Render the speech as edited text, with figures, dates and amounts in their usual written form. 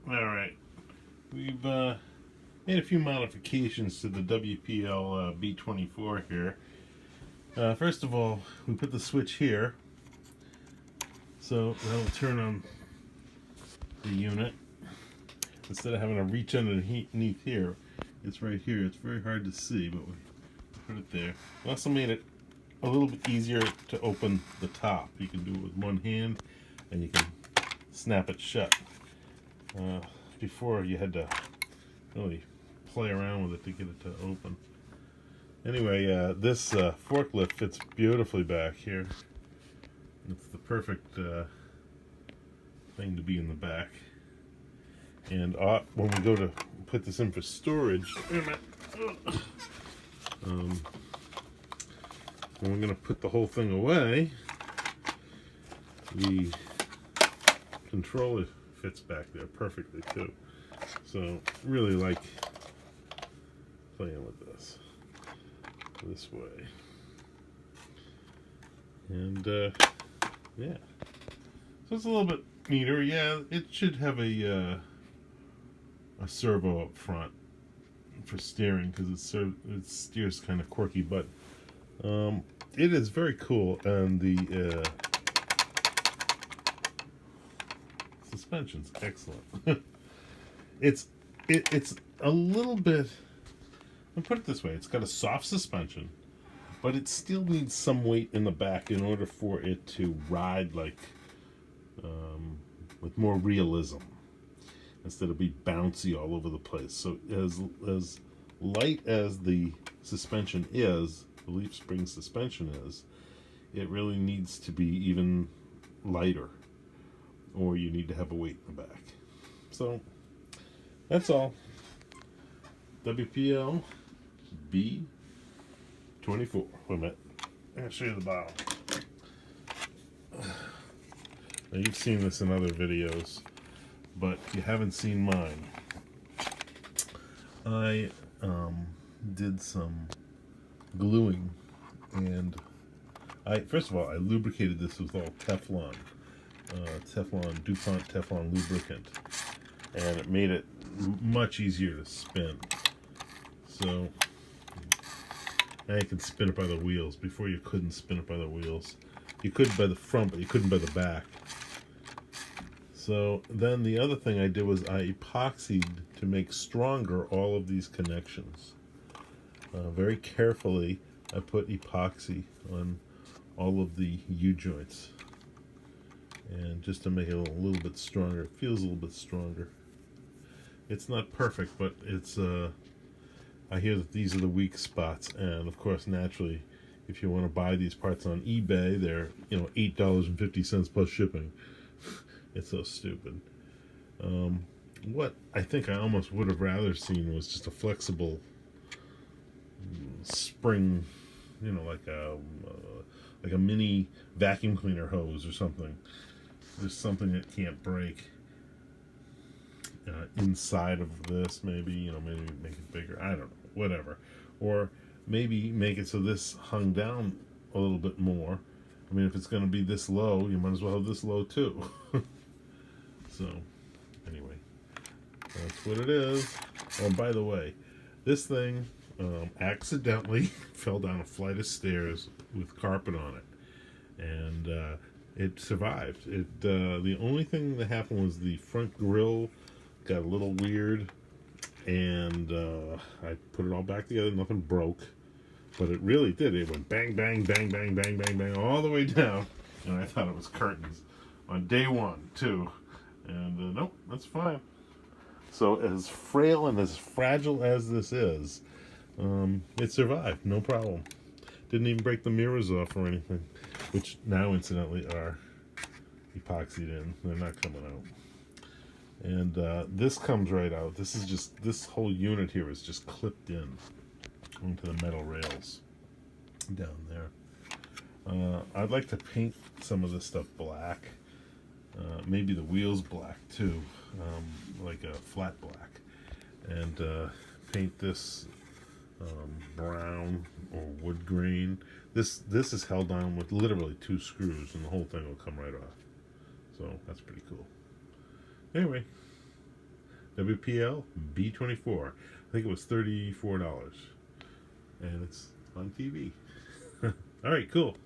Alright, we've made a few modifications to the WPL B-24 here. First of all, we put the switch here, so that'll turn on the unit. Instead of having to reach underneath here, it's right here. It's very hard to see, but we put it there. We also made it a little bit easier to open the top. You can do it with one hand, and you can snap it shut. Before you had to really play around with it to get it to open. Anyway, this forklift fits beautifully back here. It's the perfect thing to be in the back. And when we go to put this in for storage, when we're going to put the whole thing away, the controller fits back there perfectly too. So really like playing with this way. And yeah, so it's a little bit neater. Yeah, it should have a servo up front for steering because it steers kind of quirky, but it is very cool, and the suspension's excellent. it's a little bit. I'll put it this way: it's got a soft suspension, but it still needs some weight in the back in order for it to ride like with more realism, instead of be bouncy all over the place. So as light as the suspension is, the leaf spring suspension is, it really needs to be even lighter, or you need to have a weight in the back. So that's all. WPL B-24. Wait a minute. I'm going to show you the bottom. Now, you've seen this in other videos, but you haven't seen mine. I did some gluing, and first of all, I lubricated this with all Teflon. DuPont Teflon lubricant, and it made it much easier to spin. So now you can spin it by the wheels. Before you couldn't spin it by the wheels. You could by the front, but you couldn't by the back. So then the other thing I did was I epoxied to make stronger all of these connections. Very carefully, I put epoxy on all of the U-joints, and just to make it a little bit stronger. It feels a little bit stronger. It's not perfect, but it's I hear that these are the weak spots, and of course, naturally, if you want to buy these parts on eBay, they're $8.50 plus shipping. It's so stupid. What I think I almost would have rather seen was just a flexible spring, like a mini vacuum cleaner hose or something. There's something that can't break inside of this. Maybe maybe make it bigger. I don't know. Whatever. Or maybe make it so this hung down a little bit more. I mean, if it's going to be this low, you might as well have this low too. So, anyway, that's what it is. Oh, by the way, this thing accidentally fell down a flight of stairs with carpet on it, and it survived. The only thing that happened was the front grille got a little weird, and I put it all back together. Nothing broke, but it really did. It went bang, bang, bang, bang, bang, bang, bang, all the way down, and I thought it was curtains on day one, too. And nope, that's fine. So as frail and as fragile as this is, it survived, no problem. Didn't even break the mirrors off or anything, which now incidentally are epoxied in. They're not coming out. And this comes right out. This whole unit here is just clipped in onto the metal rails down there. I'd like to paint some of this stuff black. Maybe the wheels black too, like a flat black, and paint this brown or wood grain. This is held on with literally 2 screws, and the whole thing will come right off. So that's pretty cool. Anyway, WPL B-24. I think it was $34, and it's on TV. All right, cool.